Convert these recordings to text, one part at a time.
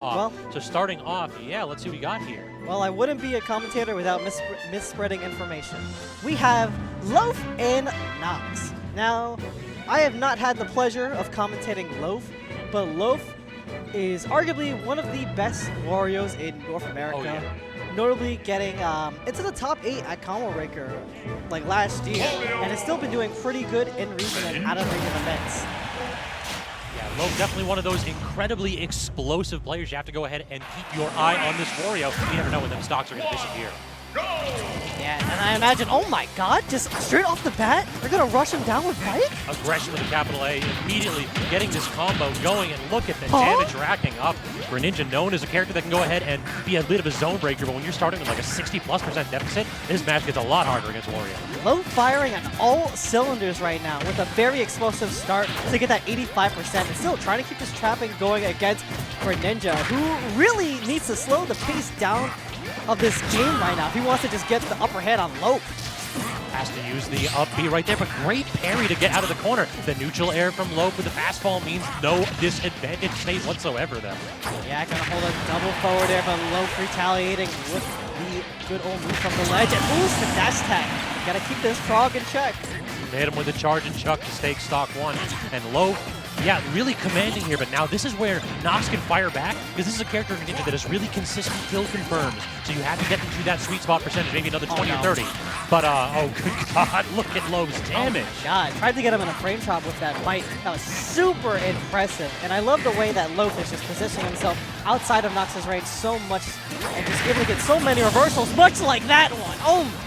So starting off, yeah, let's see what we got here. Well, I wouldn't be a commentator without misspreading information. We have Loaf and Knox. Now, I have not had the pleasure of commentating Loaf, but Loaf is arguably one of the best Warriors in North America. Oh, yeah. Notably getting into the top 8 at Combo Breaker like last year, and has still been doing pretty good in region and out of region events. Yeah, Loaf definitely one of those incredibly explosive players. You have to go ahead and keep your eye on this Wario. You never know when them stocks are going to disappear. Yeah, and I imagine, oh my god, just straight off the bat, they're going to rush him down with Bike? Aggression with a capital A, immediately getting this combo going, and look at the damage racking up. Greninja, known as a character that can go ahead and be a bit of a zone breaker, but when you're starting with like a 60+% deficit, this match gets a lot harder against Wario. Low firing on all cylinders right now with a very explosive start to get that 85%, and still trying to keep this trapping going against Greninja, who really needs to slow the pace down of this game right now if he wants to just get the upper hand on Loaf. Has to use the up B right there, but great parry to get out of the corner. The neutral air from Loaf with the fastball means no disadvantage phase whatsoever though. Yeah, gonna hold a double forward there, but Loaf retaliating with the good old move from the ledge, and moves the dash attack. Gotta keep this frog in check. Hit him with a charge and chuck to stake stock 1, and Loaf, yeah, really commanding here, but now this is where Knox can fire back, because this is a character in Ninja that is really consistent kill confirms, so you have to get into that sweet spot percentage, maybe another 20 or 30. But, oh, good God, look at Loaf's damage. Oh my God, tried to get him in a frame trap with that bite. That was super impressive, and I love the way that Loaf is just positioning himself outside of Knox's range so much, and just able to get so many reversals, much like that one. Oh!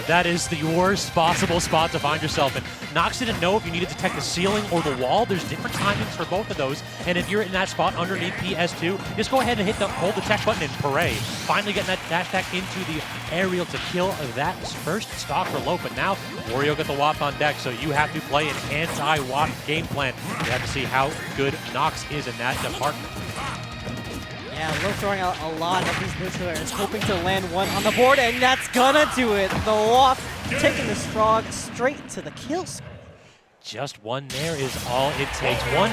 That is the worst possible spot to find yourself in. Knox didn't know if you needed to detect the ceiling or the wall. There's different timings for both of those. And if you're in that spot underneath PS2, just go ahead and hold the tech button and parade. Finally getting that dash attack into the aerial to kill that first stock for Loaf. But now Wario got the WAP on deck, so you have to play an anti-WAP game plan. You have to see how good Knox is in that department. Yeah, Loaf throwing out a lot of these neutral airs, hoping to land one on the board, and that's gonna do it. The WAP taking this frog straight to the kill screen. Just one there is all it takes. One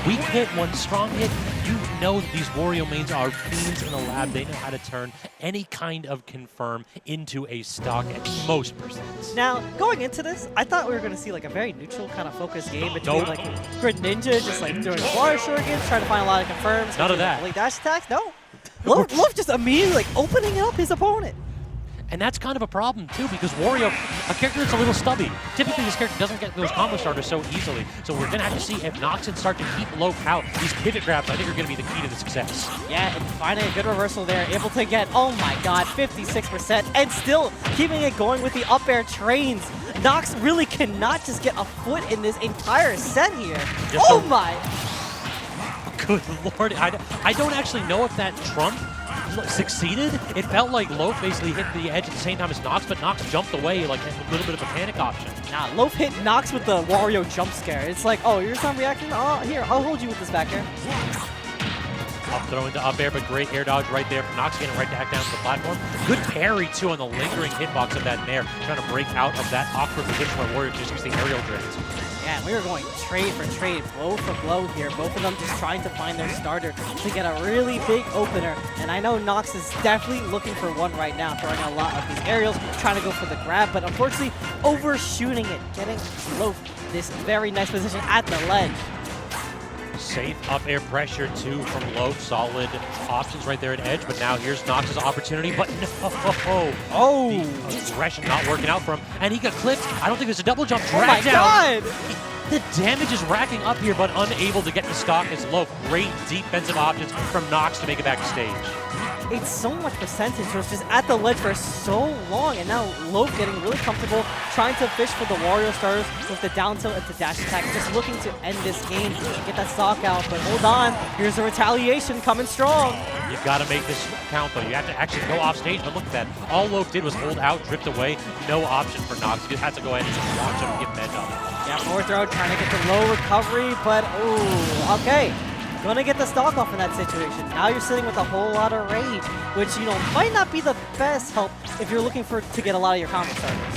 weak hit, one strong hit. You know that these Wario mains are fiends in the lab. They know how to turn any kind of confirm into a stock at most percents. Now, going into this, I thought we were going to see like a very neutral kind of focused game between like Greninja just like doing water shurikens, trying to find a lot of confirms. None of that. Late dash attacks, no. Loaf just immediately like opening up his opponent. And that's kind of a problem too, because Wario, a character that's a little stubby. Typically this character doesn't get those combo starters so easily. So we're gonna have to see if Knox can start to keep Loaf out. These pivot grabs, I think, are gonna be the key to the success. Yeah, and finding a good reversal there, able to get, oh my God, 56%, and still keeping it going with the up air trains. Knox really cannot just get a foot in this entire set here. Oh my! Good Lord, I don't actually know if that trump succeeded. It felt like Loaf basically hit the edge at the same time as Knox, but Knox jumped away like a little bit of a panic option. Nah, Loaf hit Knox with the Wario jump scare. It's like, oh, you're not reacting? Oh, here, I'll hold you with this back air. Up throw into up air, but great air dodge right there from Knox, getting right back down to the platform. Good parry, too, on the lingering hitbox of that nair, trying to break out of that awkward position where Wario just used the aerial drift. Yeah, we were going trade for trade, blow for blow here. Both of them just trying to find their starter to get a really big opener. And I know Knox is definitely looking for one right now, throwing a lot of these aerials, trying to go for the grab, but unfortunately overshooting it, getting Loaf this very nice position at the ledge. Safe up air pressure, too, from Loaf. Solid options right there at edge, but now here's Knox's opportunity, but no! Oh! The aggression not working out for him, and he got clipped. I don't think there's a double jump. Oh my God! The damage is racking up here, but unable to get the stock as Loaf. Great defensive options from Knox to make it back to stage. It's so much percentage, so it's just at the ledge for so long, and now Loaf getting really comfortable, trying to fish for the Wario starters with the down tilt into dash attack, just looking to end this game, get that stock out, but hold on, here's the retaliation coming strong. You've got to make this count, though. You have to actually go off stage, but look at that. All Loaf did was hold out, drift away, no option for Knox. He just had to go ahead and just watch him get bent up. Yeah, forward throw, trying to get the low recovery, but ooh, okay. Gonna get the stock off in that situation. Now you're sitting with a whole lot of rage, which, you know, might not be the best help if you're looking to get a lot of your combo starters.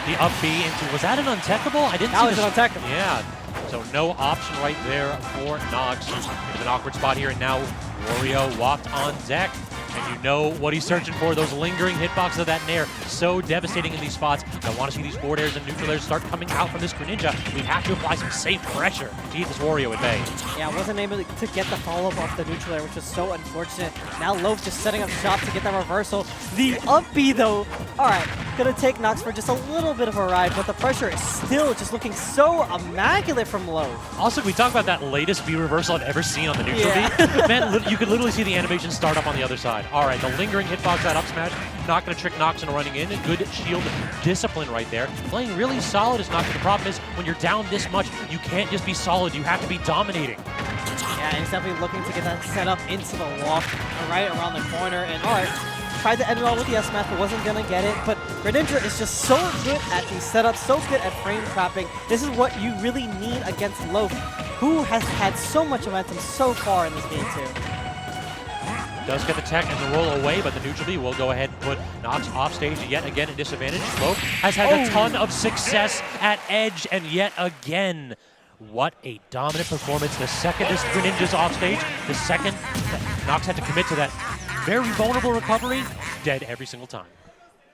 The up B into, was that an untechable? I didn't see that was an untechable. Yeah, so no option right there for Knox. There's an awkward spot here, and now Wario walked on deck. And you know what he's searching for, those lingering hitboxes of that Nair. So devastating in these spots. I want to see these forward airs and neutral airs start coming out from this Greninja. We have to apply some safe pressure to keep this Wario at bay. Yeah, wasn't able to get the follow-up off the neutral air, which is so unfortunate. Now Loaf just setting up shop to get that reversal. The up B, though, all right, gonna take Knox for just a little bit of a ride, but the pressure is still just looking so immaculate from Loaf. Also, we talk about that latest B reversal I've ever seen on the neutral B. Man, you could literally see the animation start up on the other side. All right, the lingering hitbox, that up smash, not going to trick Knox into running in. Good shield discipline right there. Playing really solid is Knox. The problem is when you're down this much, you can't just be solid. You have to be dominating. Yeah, he's definitely looking to get that set up into the wall right around the corner. And all right, tried to end it all with the S-Math, but wasn't going to get it. But Greninja is just so good at these setups, so good at frame trapping. This is what you really need against Loaf, who has had so much momentum so far in this game too. Does get the tech and the roll away, but the neutral B will go ahead and put Knox off stage yet again in disadvantage. Loaf has had a ton of success at edge, and yet again, what a dominant performance. The second this Greninja's off stage, the second that Knox had to commit to that very vulnerable recovery, dead every single time.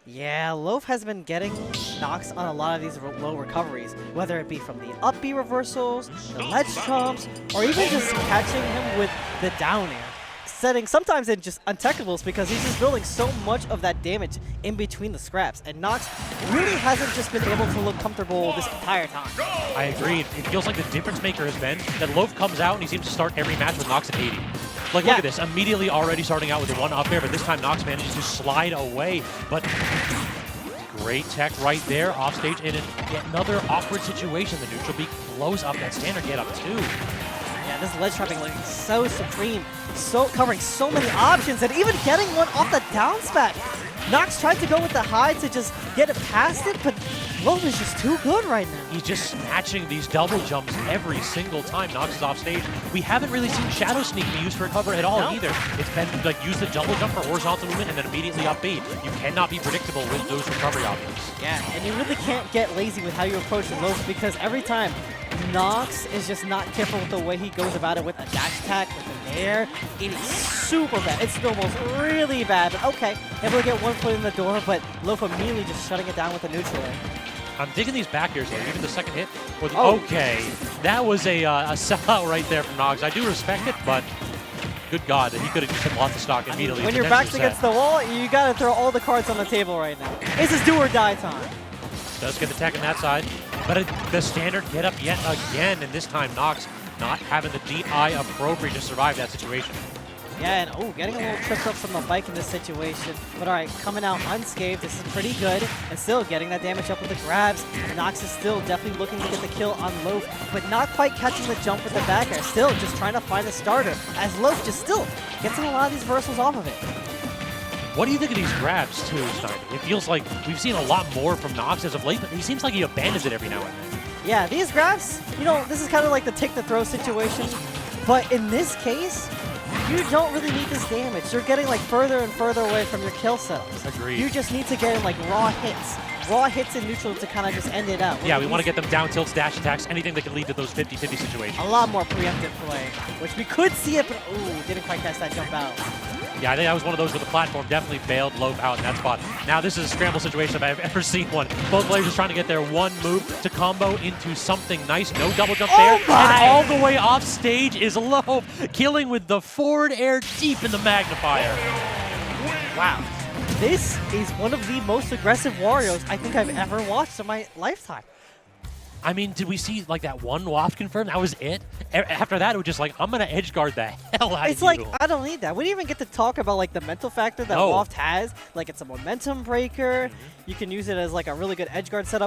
Yeah, Loaf has been getting Knox on a lot of these low recoveries, whether it be from the up B reversals, the ledge jumps, or even just catching him with the down air. Setting sometimes in just untachables because he's just building so much of that damage in between the scraps. And Knox really hasn't just been able to look comfortable this entire time. I agree. It feels like the difference maker has been that Loaf comes out and he seems to start every match with Knox at 80. Like, look at this. Immediately already starting out with the one up air, but this time Knox manages to slide away. But great tech right there off stage in yet another awkward situation. The neutral B blows up that standard get up too. Yeah, this ledge trapping looking so supreme, so covering so many options, and even getting one off the down spec. Knox tried to go with the high to just get it past it, but Loaf is just too good right now. He's just snatching these double jumps every single time Knox is off stage. We haven't really seen Shadow Sneak be used for recover at all either. It's been like use the double jump for horizontal movement and then immediately up B. You cannot be predictable with those recovery options. Yeah, and you really can't get lazy with how you approach Loaf because every time Knox is just not careful with the way he goes about it with a dash attack, with an air. It is super bad. It snowballs really bad, but okay. Able to get one foot in the door, but Loaf immediately just shutting it down with a neutral air. I'm digging these back airs though, even the second hit. Okay, that was a sellout right there from Knox. I do respect it, but good God, that he could have just lost the stock immediately. When your back's against the wall, you gotta throw all the cards on the table right now. This is do or die time. Does get the tech on that side, but the standard get up yet again, and this time Knox not having the DI appropriate to survive that situation. Yeah, and getting a little tripped up from the bike in this situation. But all right, coming out unscathed, this is pretty good. And still getting that damage up with the grabs. And Knox is still definitely looking to get the kill on Loaf, but not quite catching the jump with the back air. Still just trying to find a starter, as Loaf just still gets a lot of these reversals off of it. What do you think of these grabs too, Snyder? It feels like we've seen a lot more from Knox as of late, but he seems like he abandons it every now and then. Yeah, these grabs, you know, this is kind of like the take the throw situation. But in this case, you don't really need this damage. You're getting like further and further away from your kill setups. Agreed. You just need to get in like raw hits in neutral to kind of just end it out. Yeah, we want to get them down tilts, dash attacks, anything that can lead to those 50-50 situations. A lot more preemptive play, which we could see it, but didn't quite catch that jump out. Yeah, I think that was one of those where the platform definitely bailed Loaf out in that spot. Now this is a scramble situation if I've ever seen one. Both players just trying to get their one move to combo into something nice. No double jump there. And all the way off stage is Loaf, killing with the forward air deep in the magnifier. Wow. This is one of the most aggressive Warios I think I've ever watched in my lifetime. I mean, did we see like that one waft confirmed? That was it? After that, it was just like, I'm going to edge guard the hell out of you. It's like, I don't need that. We didn't even get to talk about like the mental factor that waft has. Like it's a momentum breaker. You can use it as like a really good edge guard setup.